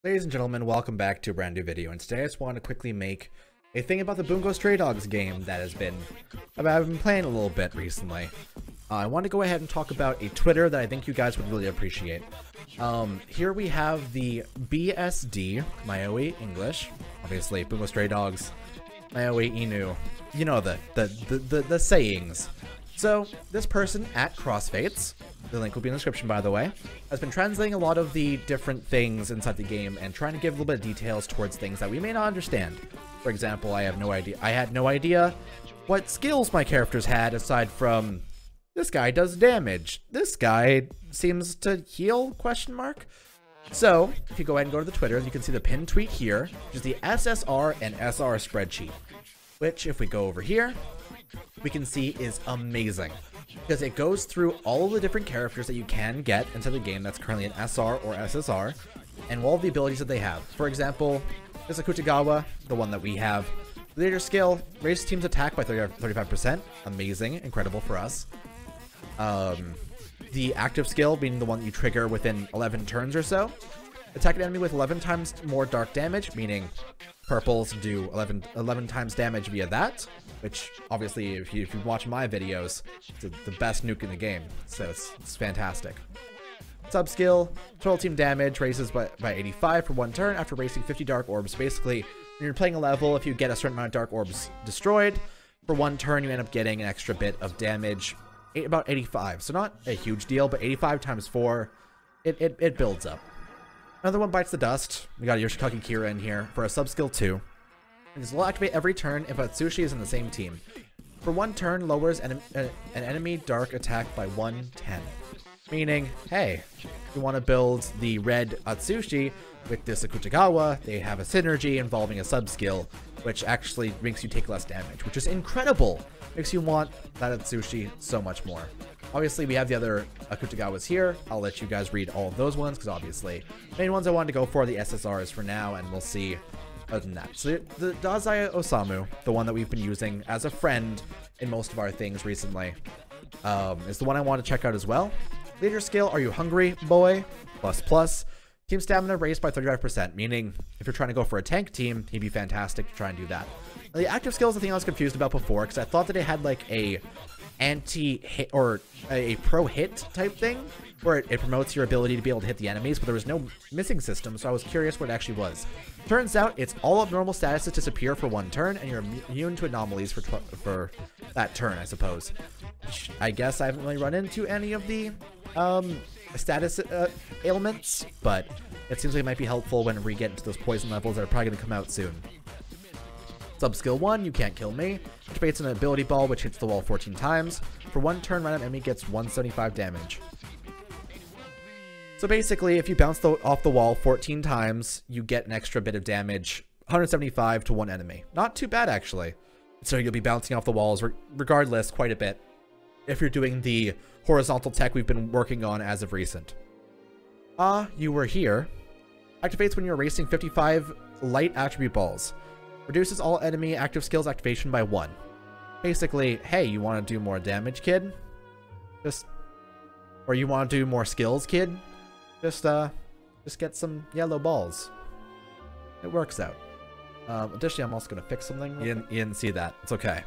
Ladies and gentlemen, welcome back to a brand new video, and today I just want to quickly make a thing about the Bungou Stray Dogs game that I've been playing a little bit recently. I want to go ahead and talk about a Twitter that I think you guys would really appreciate. Here we have the BSD, Mayoiinu English, obviously Bungou Stray Dogs, Mayoiinu, you know the sayings. So, this person, at Crossfates, the link will be in the description by the way, has been translating a lot of the different things inside the game and trying to give a little bit of details towards things that we may not understand. For example, I had no idea what skills my characters had aside from, this guy does damage, this guy seems to heal, question mark? So, if you go ahead and go to the Twitter, you can see the pinned tweet here, which is the SSR and SR spreadsheet, which if we go over here, we can see is amazing because it goes through all of the different characters that you can get into the game that's currently an SR or SSR and all of the abilities that they have. For example, this Akutagawa, the one that we have, leader skill, raises team's attack by 35%, amazing, incredible for us. The active skill being the one that you trigger within 11 turns or so. Attack an enemy with 11 times more dark damage, meaning purples do 11 times damage via that, which obviously if you watch my videos, it's the best nuke in the game, so it's fantastic. Sub skill, total team damage raises by 85 for one turn after racing 50 dark orbs. Basically, when you're playing a level, if you get a certain amount of dark orbs destroyed, for one turn you end up getting an extra bit of damage, about 85, so not a huge deal, but 85 times 4, it builds up. Another one bites the dust. We got Yoshikage Kira in here for a sub-skill 2. This will activate every turn if Atsushi is in the same team. For one turn, lowers an enemy dark attack by 110. Meaning, hey, if you want to build the red Atsushi with this Akutagawa, they have a synergy involving a sub-skill, which actually makes you take less damage, which is incredible. Makes you want that Atsushi so much more. Obviously, we have the other Akutagawas here. I'll let you guys read all of those ones, because obviously, the main ones I wanted to go for are the SSRs for now, and we'll see other than that. So the Dazai Osamu, the one that we've been using as a friend in most of our things recently, is the one I want to check out as well. Leader skill, are you hungry, boy? ++. Team stamina raised by 35%, meaning if you're trying to go for a tank team, he'd be fantastic to try and do that. Now, the active skill is the thing I was confused about before, because I thought that it had like a anti-hit or a pro-hit type thing, where it promotes your ability to be able to hit the enemies, but there was no missing system, so I was curious what it actually was. Turns out it's all of normal statuses disappear for one turn, and you're immune to anomalies for that turn, I suppose. Which I guess I haven't really run into any of the status ailments, but it seems like it might be helpful whenever we get into those poison levels that are probably going to come out soon. Sub-skill 1, you can't kill me, activates an ability ball which hits the wall 14 times. For one turn, random enemy gets 175 damage. So basically, if you bounce off the wall 14 times, you get an extra bit of damage, 175 to one enemy. Not too bad, actually. So you'll be bouncing off the walls, regardless, quite a bit, if you're doing the horizontal tech we've been working on as of recent. You were here. Activates when you're racing 55 light attribute balls. Reduces all enemy active skills activation by 1. Basically, hey, you want to do more damage, kid? Or you want to do more skills, kid? Just get some yellow balls. It works out. Additionally, I'm also going to fix something. You didn't see that. It's okay.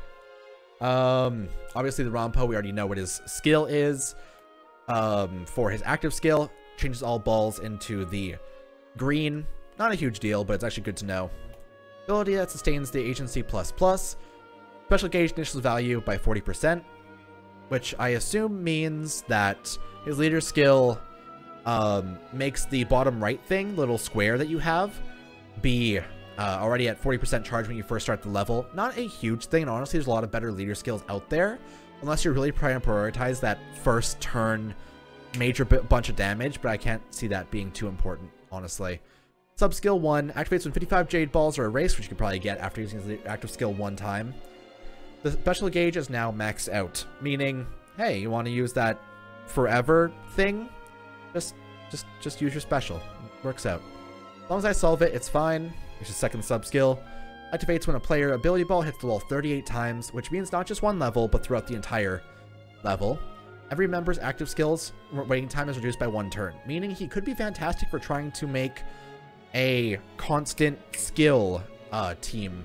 Obviously the Ranpo, we already know what his skill is. For his active skill, changes all balls into the green. Not a huge deal, but it's actually good to know. Ability that sustains the agency ++. Special gauge initial value by 40%, which I assume means that his leader skill makes the bottom right thing, little square that you have, be already at 40% charge when you first start the level. Not a huge thing, and honestly, there's a lot of better leader skills out there, unless you're really trying to prioritize that first turn major bunch of damage, but I can't see that being too important, honestly. Sub-skill 1 activates when 55 jade balls are erased, which you can probably get after using the active skill one time. The special gauge is now maxed out, meaning, hey, you want to use that forever thing? Just use your special. It works out. As long as I solve it, it's fine. Which is second sub-skill. Activates when a player ability ball hits the wall 38 times, which means not just one level, but throughout the entire level. Every member's active skills waiting time is reduced by 1 turn, meaning he could be fantastic for trying to make a constant skill team.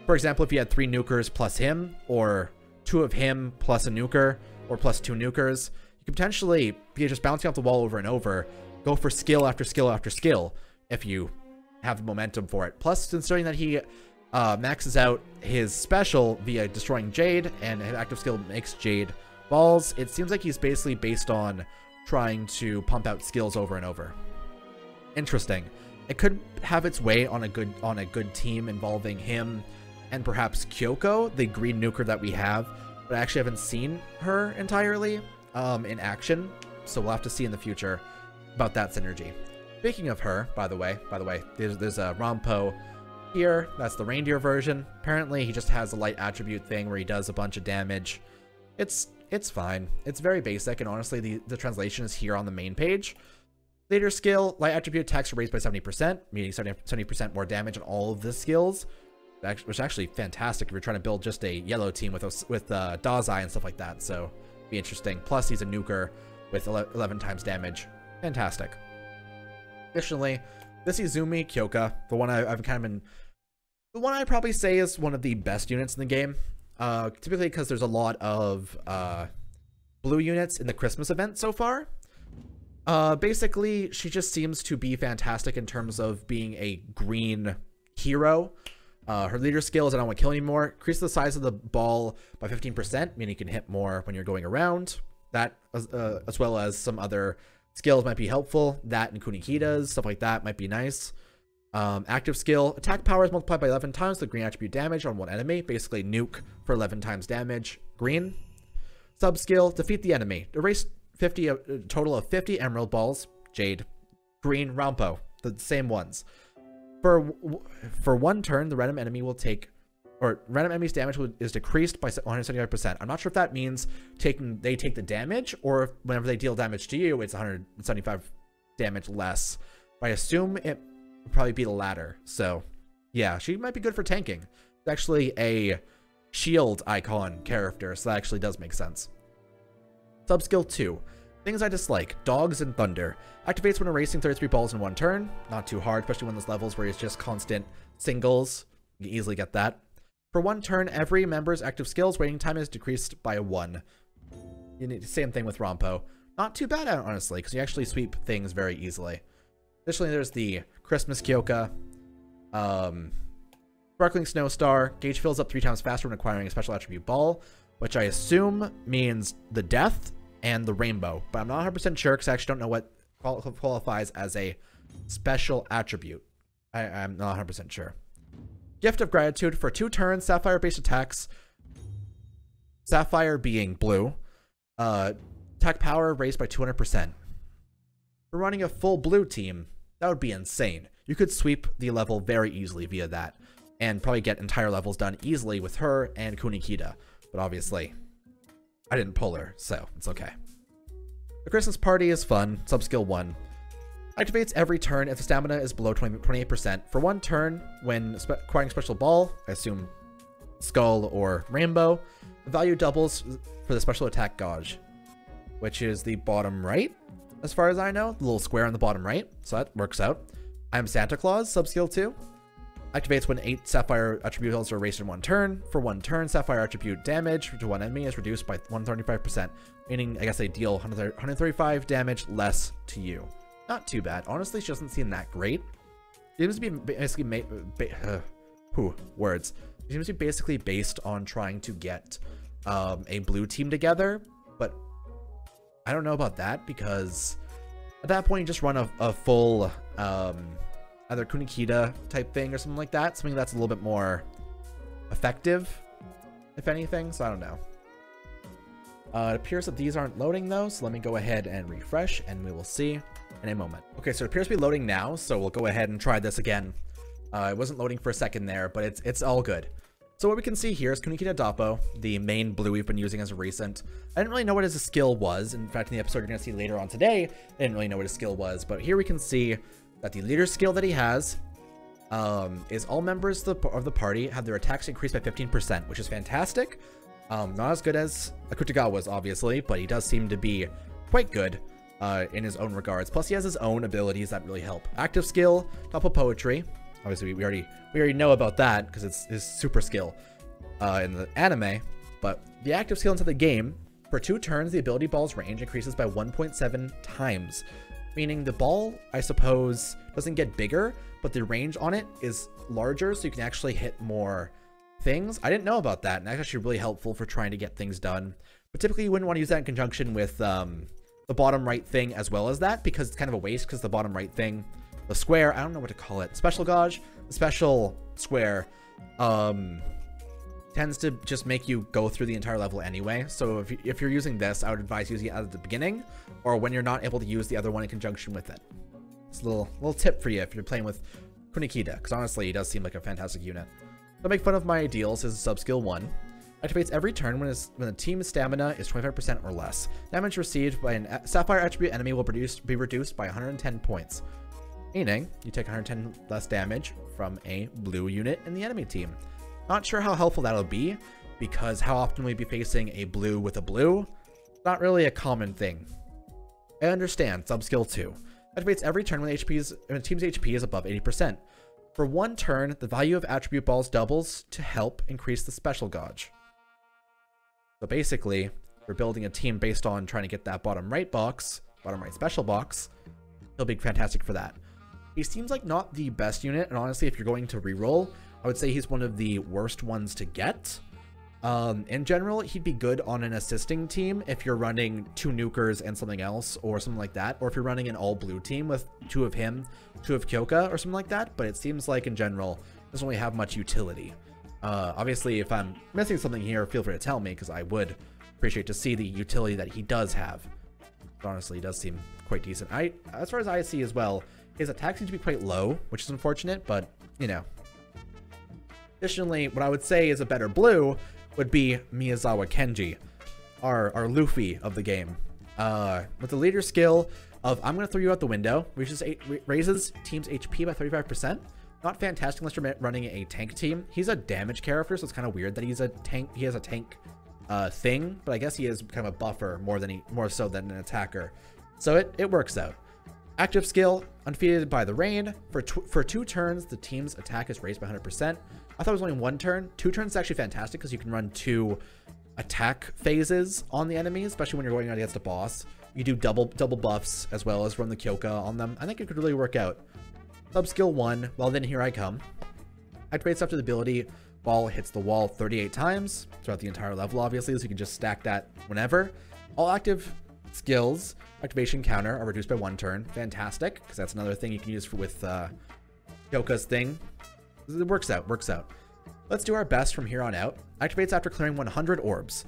For example, if you had 3 nukers plus him, or 2 of him plus a nuker, or plus 2 nukers, you could potentially be just bouncing off the wall over and over, go for skill after skill after skill if you have the momentum for it. Plus, considering that he maxes out his special via destroying Jade, and his active skill makes Jade balls, it seems like he's basically based on trying to pump out skills over and over. Interesting. It could have its way on a good team involving him and perhaps Kyouka, the green nuker that we have, but I actually haven't seen her entirely in action, so we'll have to see in the future about that synergy. Speaking of her, by the way, there's a Ranpo here. That's the reindeer version. Apparently, he just has a light attribute thing where he does a bunch of damage. It's fine. It's very basic, and honestly, the translation is here on the main page. Leader skill, light attribute attacks are raised by 70%, meaning 70% more damage on all of the skills, which is actually fantastic if you're trying to build just a yellow team with Dazai and stuff like that, so be interesting. Plus, he's a nuker with 11 times damage. Fantastic. Additionally, this Izumi Kyouka, the one I'd probably say is one of the best units in the game, typically because there's a lot of blue units in the Christmas event so far. Basically, she just seems to be fantastic in terms of being a green hero. Her leader skill is I don't want to kill anymore. Increase the size of the ball by 15%, meaning you can hit more when you're going around. That, as well as some other skills might be helpful. That and Kunikidas, stuff like that might be nice. Active skill, attack power is multiplied by 11 times the green attribute damage on one enemy. Basically, nuke for 11 times damage. Green. Sub skill, defeat the enemy. Erase a total of 50 emerald balls. Jade. Green Ranpo. The same ones. For one turn, the random enemy will take, or random enemy's damage is decreased by 175%. I'm not sure if that means they take the damage, or if whenever they deal damage to you, it's 175 damage less. But I assume it would probably be the latter. So, yeah, she might be good for tanking. It's actually a shield icon character, so that actually does make sense. Subskill 2. Things I dislike. Dogs and Thunder. Activates when erasing 33 balls in one turn. Not too hard, especially when there's levels where it's just constant singles. You can easily get that. For one turn, every member's active skills waiting time is decreased by 1. You need the same thing with Ranpo. Not too bad, honestly, because you actually sweep things very easily. Additionally, there's the Christmas Kyouka. Sparkling Snowstar. Gauge fills up 3 times faster when acquiring a special attribute ball, which I assume means the death and the rainbow, but I'm not 100% sure because I actually don't know what qualifies as a special attribute. I'm not 100% sure. Gift of Gratitude for 2 turns, Sapphire-based attacks. Sapphire being blue. Attack power raised by 200%. For running a full blue team, that would be insane. You could sweep the level very easily via that, and probably get entire levels done easily with her and Kunikida, but obviously I didn't pull her, so it's okay. The Christmas Party is fun. Subskill 1. Activates every turn if the stamina is below 28%. For one turn, when acquiring special ball, I assume Skull or Rainbow, the value doubles for the special attack gauge, which is the bottom right, as far as I know. The little square on the bottom right, so that works out. I'm Santa Claus, subskill 2. Activates when 8 Sapphire attributes are erased in one turn. For one turn, Sapphire attribute damage to one enemy is reduced by 135%, meaning I guess they deal 135 damage less to you. Not too bad. Honestly, she doesn't seem that great. It seems to be basically It seems to be basically based on trying to get a blue team together, but I don't know about that because at that point you just run a full either Kunikida type thing or something like that. Something that's a little bit more effective, if anything. So I don't know. It appears that these aren't loading though, so let me go ahead and refresh and we will see in a moment. Okay, so it appears to be loading now, so we'll go ahead and try this again. It wasn't loading for a second there, but it's all good. So what we can see here is Kunikida Doppo, the main blue we've been using as of recent. I didn't really know what his skill was. In fact, in the episode you're going to see later on today, I didn't really know what his skill was, but here we can see that the leader skill that he has is all members of the party have their attacks increased by 15%, which is fantastic. Not as good as Akutagawa's, obviously, but he does seem to be quite good. in his own regards. Plus, he has his own abilities that really help. Active skill, Double Poetry. Obviously, we already know about that because it's his super skill in the anime. But the active skill into the game, for 2 turns, the ability ball's range increases by 1.7 times. Meaning the ball, I suppose, doesn't get bigger, but the range on it is larger, so you can actually hit more things. I didn't know about that, and that's actually really helpful for trying to get things done. But typically, you wouldn't want to use that in conjunction with the bottom right thing as well as that, because it's kind of a waste, because the bottom right thing, the square, I don't know what to call it, special gauge, the special square, tends to just make you go through the entire level anyway. So if you're using this, I would advise using it at the beginning or when you're not able to use the other one in conjunction with it. It's a little tip for you if you're playing with Kunikida, because honestly, he does seem like a fantastic unit. Don't make fun of my ideals. His sub-skill 1 activates every turn when the team's stamina is 25% or less. Damage received by a Sapphire attribute enemy will be reduced by 110 points. Meaning, you take 110 less damage from a blue unit in the enemy team. Not sure how helpful that'll be, because how often will we be facing a blue with a blue? Not really a common thing. I understand, sub-skill 2. Activates every turn when the team's HP is above 80%. For 1 turn, the value of attribute balls doubles to help increase the special gauge. So basically, we're building a team based on trying to get that bottom right box, bottom right special box. He'll be fantastic for that. He seems like not the best unit, and honestly, if you're going to reroll, I would say he's one of the worst ones to get. In general, he'd be good on an assisting team if you're running 2 nukers and something else or something like that, or if you're running an all blue team with 2 of him, 2 of Kyouka or something like that. But it seems like in general, it doesn't really have much utility. Obviously, if I'm missing something here, feel free to tell me, because I would appreciate to see the utility that he does have. But honestly, he does seem quite decent. As far as I see as well, his attack seems to be quite low, which is unfortunate, but you know. Additionally, what I would say is a better blue would be Miyazawa Kenji, our Luffy of the game. With the leader skill of I'm going to throw you out the window, raises team's HP by 35%. Not fantastic unless you're running a tank team. He's a damage character, so it's kind of weird that he's a tank. He has a tank thing, but I guess he is kind of a buffer more so than an attacker. So it works out. Active skill, undefeated by the rain. For 2 turns, the team's attack is raised by 100%. I thought it was only 1 turn. 2 turns is actually fantastic because you can run 2 attack phases on the enemy, especially when you're going out against a boss. You do double buffs as well as run the Kyouka on them. I think it could really work out. Sub skill 1, well then here I come. Activates after the ability, ball hits the wall 38 times throughout the entire level, obviously, so you can just stack that whenever. All active skills, activation counter, are reduced by 1 turn. Fantastic, because that's another thing you can use with Kyouka's thing. It works out. Let's do our best from here on out. Activates after clearing 100 orbs.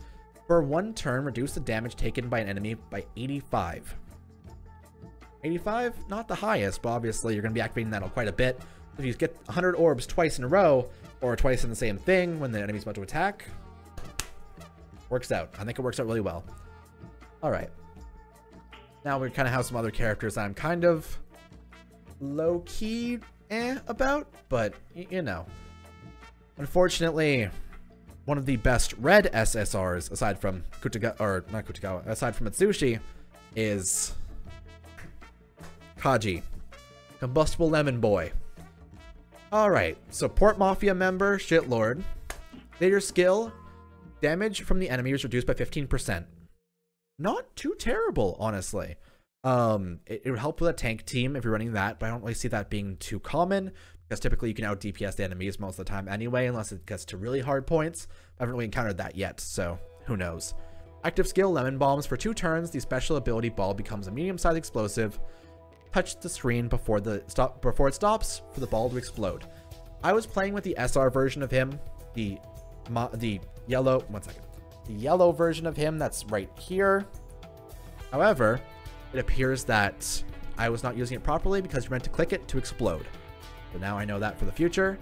For 1 turn, reduce the damage taken by an enemy by 85. 85? Not the highest, but obviously you're going to be activating that quite a bit. If you get 100 orbs twice in a row, or twice in the same thing when the enemy's about to attack, works out. I think it works out really well. Alright. Now we kind of have some other characters that I'm kind of low-key about, but you know. Unfortunately, one of the best red SSRs, aside from aside from Atsushi, is Kaji, Combustible Lemon Boy. Alright, so Port Mafia member, Shitlord. Later skill, damage from the enemy is reduced by 15%. Not too terrible, honestly. It would help with a tank team if you're running that, but I don't really see that being too common, because typically you can out DPS the enemies most of the time anyway, unless it gets to really hard points. I haven't really encountered that yet, so who knows. Active skill, Lemon Bombs. For 2 turns, the special ability ball becomes a medium-sized explosive. Touch the screen before it stops for the ball to explode. I was playing with the SR version of him, the yellow, the yellow version of him that's right here. However, it appears that I was not using it properly because you're meant to click it to explode. So now I know that for the future.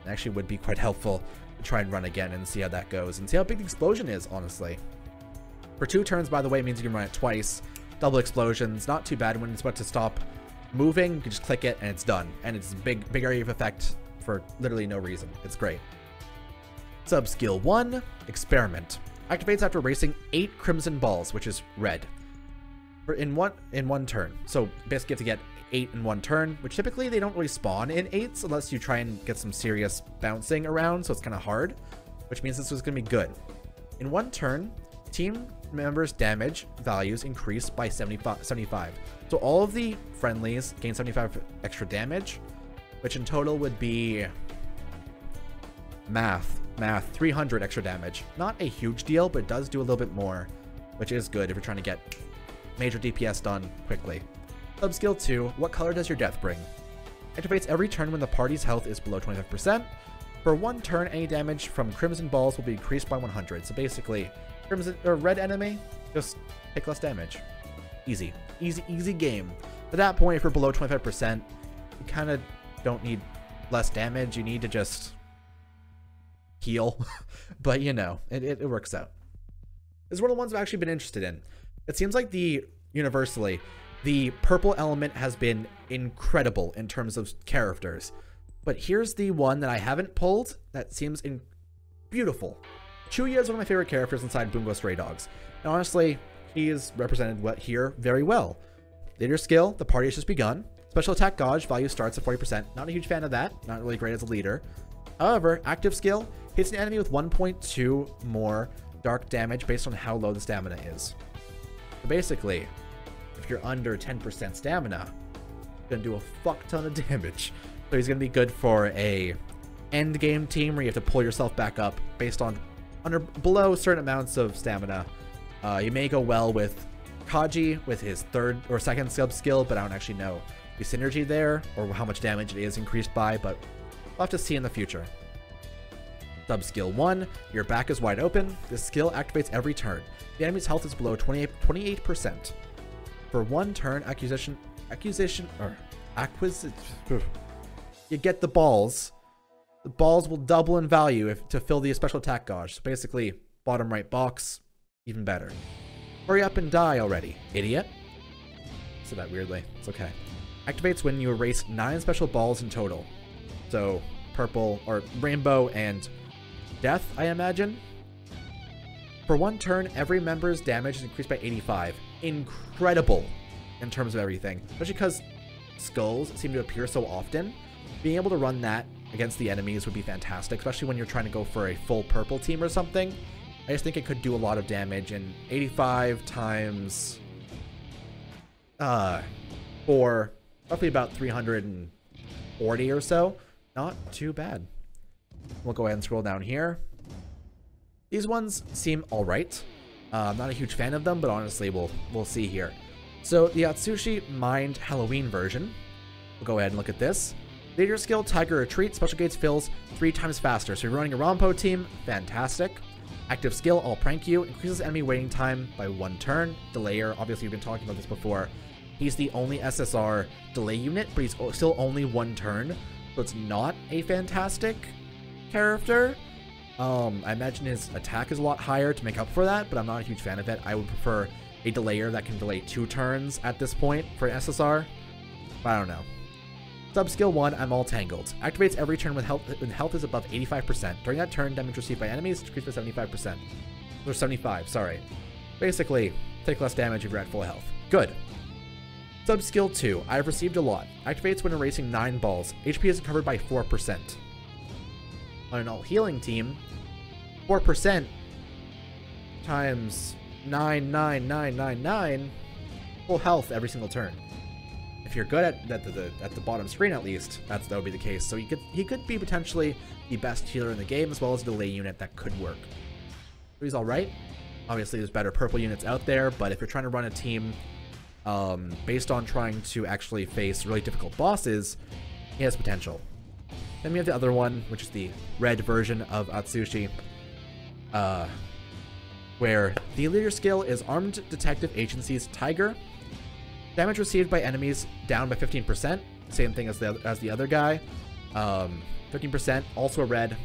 It actually would be quite helpful to try and run again and see how that goes and see how big the explosion is, honestly. For 2 turns, by the way, means you can run it twice. Double explosions, not too bad. When it's about to stop moving, you can just click it and it's done. And it's big area of effect for literally no reason. It's great. Sub skill 1, Experiment. Activates after racing 8 crimson balls, which is red. in one turn. So basically you have to get 8 in one turn, which typically they don't really spawn in 8s unless you try and get some serious bouncing around, so it's kind of hard, which means this is going to be good. In one turn, team members' damage values increase by 75. So all of the friendlies gain 75 extra damage, which in total would be math 300 extra damage. Not a huge deal, but it does do a little bit more, which is good if you're trying to get major DPS done quickly. Subskill 2, what color does your death bring? Activates every turn when the party's health is below 25%. For one turn, any damage from crimson balls will be increased by 100. So basically, crimson or red enemy, just take less damage. Easy game. At that point, if you're below 25%, you kind of don't need less damage. You need to just heal. But you know, it works out. This is one of the ones I've actually been interested in. It seems like universally, the purple element has been incredible in terms of characters. But here's the one that I haven't pulled that seems beautiful. Chuuya is one of my favorite characters inside Bungou Stray Dogs. And honestly, he is represented here very well. Leader skill, the party has just begun. Special attack dodge value starts at 40%. Not a huge fan of that. Not really great as a leader. However, active skill hits an enemy with 1.2 more dark damage based on how low the stamina is. So basically, if you're under 10% stamina, you're going to do a fuck ton of damage. So he's going to be good for a end game team where you have to pull yourself back up based on below certain amounts of stamina. You may go well with Kaji with his third or second sub skill, but I don't actually know the synergy there or how much damage it is increased by, but we'll have to see in the future. Sub skill 1, your back is wide open. This skill activates every turn. The enemy's health is below 28%. For one turn, you get the balls. The balls will double in value to fill the special attack gauge. So basically, bottom right box, even better. Hurry up and die already, idiot. Said that weirdly. It's okay. Activates when you erase 9 special balls in total. So purple or rainbow and death, I imagine. For one turn, every member's damage is increased by 85. Incredible in terms of everything, especially because skulls seem to appear so often. Being able to run that against the enemies would be fantastic, especially when you're trying to go for a full purple team or something. I just think it could do a lot of damage, and 85 times 4, roughly about 340 or so. Not too bad. We'll go ahead and scroll down here. These ones seem alright. I'm not a huge fan of them, but honestly, we'll see here. So the Atsushi Mind Halloween version. We'll go ahead and look at this. Leader skill, Tiger Retreat, special gates fills 3 times faster. So you're running a Ranpo team, fantastic. Active skill, I'll prank you, increases enemy waiting time by 1 turn. Delayer, obviously we've been talking about this before. He's the only SSR delay unit, but he's still only 1 turn. So it's not a fantastic character. I imagine his attack is a lot higher to make up for that, but I'm not a huge fan of it. I would prefer a delayer that can delay 2 turns at this point for an SSR. But I don't know. Sub-skill 1, I'm all tangled. Activates every turn when health is above 85%. During that turn, damage received by enemies decreased by 75%. Or 75, sorry. Basically, take less damage if you're at full health. Good. Sub-skill 2, I've received a lot. Activates when erasing 9 balls. HP is covered by 4%. On an all-healing team, 4% times 99999, full health every single turn. If you're good at the bottom screen, at least, that would be the case. So he could be potentially the best healer in the game, as well as a delay unit that could work. So he's all right. Obviously, there's better purple units out there, but if you're trying to run a team based on trying to actually face really difficult bosses, he has potential. Then we have the other one, which is the red version of Atsushi, where the leader skill is Armed Detective Agency's Tiger. Damage received by enemies down by 15%. Same thing as the other guy. 15%, also a red.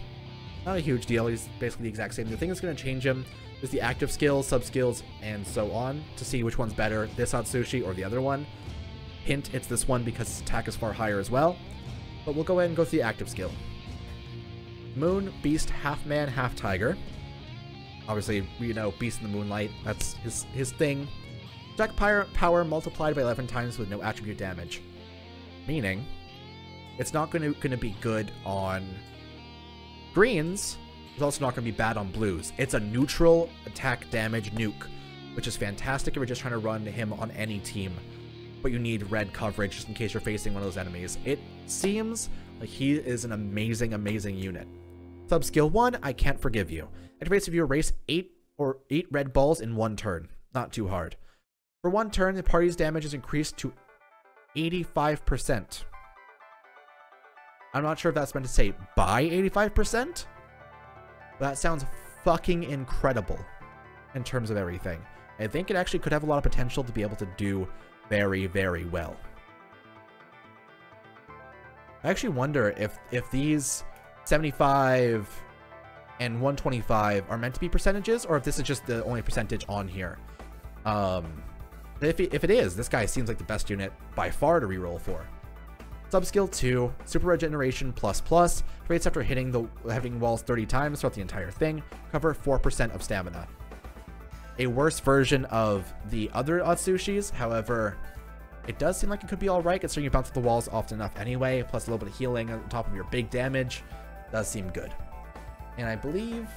Not a huge deal. He's basically the exact same. The thing that's going to change him is the active skills, sub-skills, and so on, to see which one's better, this Atsushi or the other one. Hint, it's this one because his attack is far higher as well. But we'll go ahead and go through the active skill. Moon, Beast, half man, half tiger. Obviously, you know, Beast in the Moonlight. That's his thing. Attack power multiplied by 11 times with no attribute damage. Meaning, it's not going to be good on greens. It's also not going to be bad on blues. It's a neutral attack damage nuke, which is fantastic if you're just trying to run him on any team, but you need red coverage just in case you're facing one of those enemies. It seems like he is an amazing, amazing unit. Sub-skill 1, I Can't Forgive You. Activates if you erase 8 red balls in one turn. Not too hard. For one turn, the party's damage is increased to 85%. I'm not sure if that's meant to say by 85%. That sounds fucking incredible in terms of everything. I think it actually could have a lot of potential to be able to do very, very well. I actually wonder if these 75 and 125 are meant to be percentages, or if this is just the only percentage on here. If it is, this guy seems like the best unit by far to reroll for. Subskill 2, Super Regeneration ++, creates after hitting walls 30 times throughout the entire thing, cover 4% of stamina. A worse version of the other Atsushis, however, it does seem like it could be alright considering you bounce off the walls often enough anyway, plus a little bit of healing on top of your big damage. Does seem good. And I believe,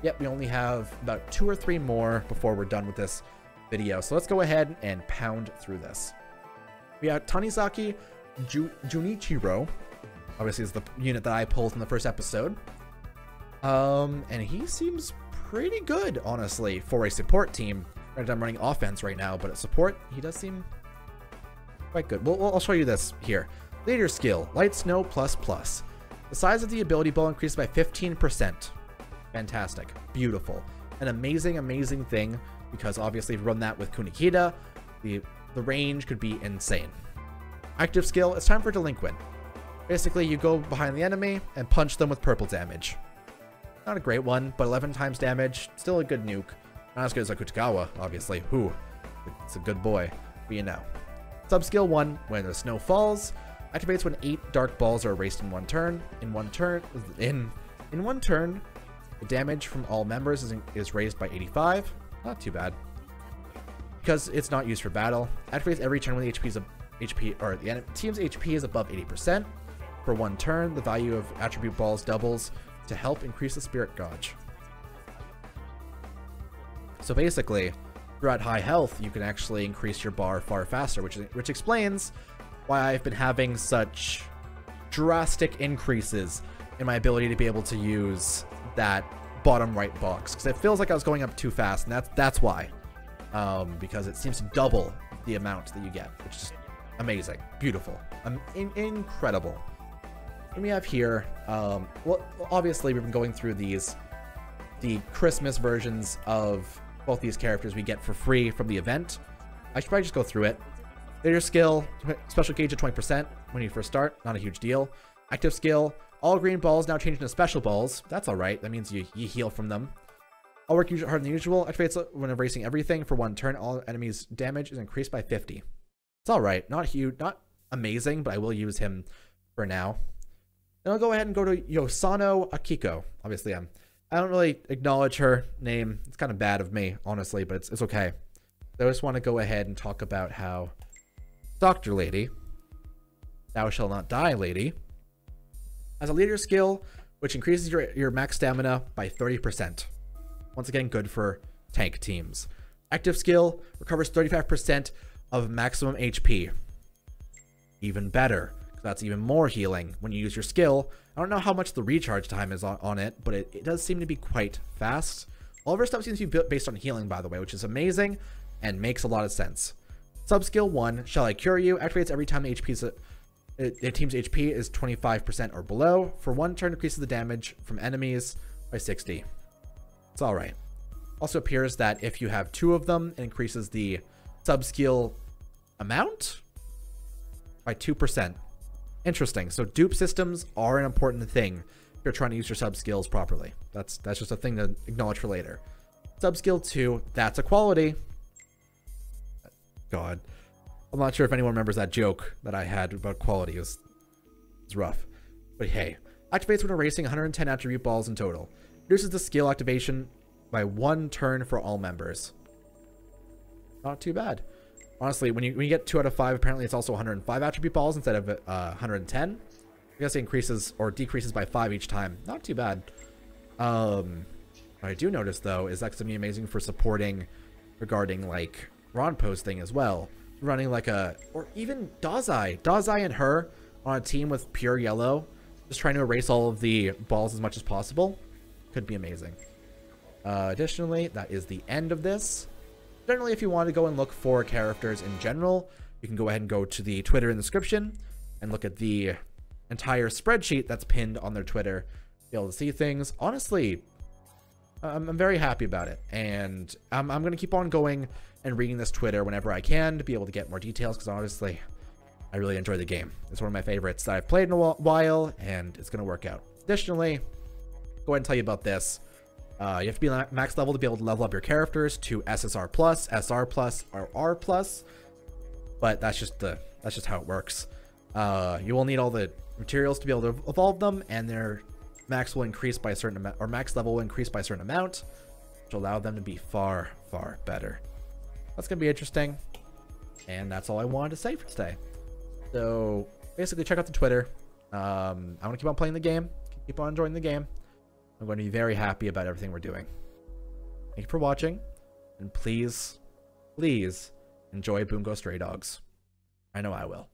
yep, we only have about 2 or 3 more before we're done with this video, so let's go ahead and pound through this. We have Tanizaki Junichiro, obviously is the unit that I pulled in the first episode. And he seems pretty good, honestly, for a support team. Granted, I'm running offense right now, but at support, he does seem quite good. Well, I'll show you this here. Leader skill, Light Snow ++. The size of the ability ball increased by 15%. Fantastic. Beautiful. An amazing, amazing thing, because obviously if you run that with Kunikida, the range could be insane. Active skill, it's time for Delinquent. Basically, you go behind the enemy and punch them with purple damage. Not a great one, but 11 times damage, still a good nuke. Not as good as Akutagawa, obviously. Whew, it's a good boy, but you know. Subskill 1, when the snow falls, activates when 8 dark balls are erased in one turn. In one turn, the damage from all members is raised by 85. Not too bad. Because it's not used for battle, activates every turn when the the team's HP is above 80%. For one turn, the value of attribute balls doubles to help increase the spirit gauge. So basically, if you're at high health, you can actually increase your bar far faster, which explains why I've been having such drastic increases in my ability to be able to use that bottom right box, because it feels like I was going up too fast, and that's why. Because it seems to double the amount that you get, which is amazing, beautiful, incredible. And we have here, well, obviously we've been going through the Christmas versions of both these characters we get for free from the event. I should probably just go through it. Leader skill, special gauge of 20% when you first start, not a huge deal. Active skill, all green balls now change into special balls. That's alright, that means you heal from them. All work harder than usual, activates when erasing everything for one turn. All enemies' damage is increased by 50. It's alright, not huge, not amazing, but I will use him for now. Then I'll go ahead and go to Yosano Akiko. Obviously, I don't really acknowledge her name. It's kind of bad of me, honestly, but it's okay. I just want to go ahead and talk about how Doctor Lady, Thou Shall Not Die Lady, has a leader skill which increases your max stamina by 30%. Once again, good for tank teams. Active skill recovers 35% of maximum HP. Even better, because that's even more healing when you use your skill. I don't know how much the recharge time is on it, but it does seem to be quite fast. All of our stuff seems to be built based on healing, by the way, which is amazing and makes a lot of sense. Subskill 1, Shall I Cure You, activates every time the team's HP is 25% or below. For one turn, increases the damage from enemies by 60. It's alright. Also appears that if you have 2 of them, it increases the subskill amount by 2%. Interesting. So dupe systems are an important thing if you're trying to use your subskills properly. That's just a thing to acknowledge for later. Subskill 2, that's a quality. God. I'm not sure if anyone remembers that joke that I had about quality. It's rough. But hey. Activates when erasing 110 attribute balls in total. Reduces the skill activation by 1 turn for all members. Not too bad. Honestly, when you get 2 out of 5, apparently it's also 105 attribute balls instead of 110. I guess it increases or decreases by 5 each time. Not too bad. What I do notice, though, is that's going to be amazing for supporting regarding, like, Ranpo's thing as well. Running like a... Or even Dazai. Dazai and her on a team with pure yellow. Just trying to erase all of the balls as much as possible. Could be amazing. Additionally, that is the end of this. Generally, if you want to go and look for characters in general, you can go ahead and go to the Twitter in the description and look at the entire spreadsheet that's pinned on their Twitter. Be able to see things. Honestly, I'm very happy about it. And I'm going to keep on going and reading this Twitter whenever I can to be able to get more details, because honestly, I really enjoy the game. It's one of my favorites that I've played in a while, and it's going to work out. Additionally, go ahead and tell you about this. You have to be max level to be able to level up your characters to SSR plus, SR plus, or R plus. But that's just how it works. You will need all the materials to be able to evolve them, and their max will increase by a certain amount, or max level will increase by a certain amount, which will allow them to be far, far better. That's gonna be interesting, and that's all I wanted to say for today. So basically, check out the Twitter. I want to keep on playing the game, keep on enjoying the game. I'm going to be very happy about everything we're doing. Thank you for watching, and please, please enjoy Bungou Stray Dogs. I know I will.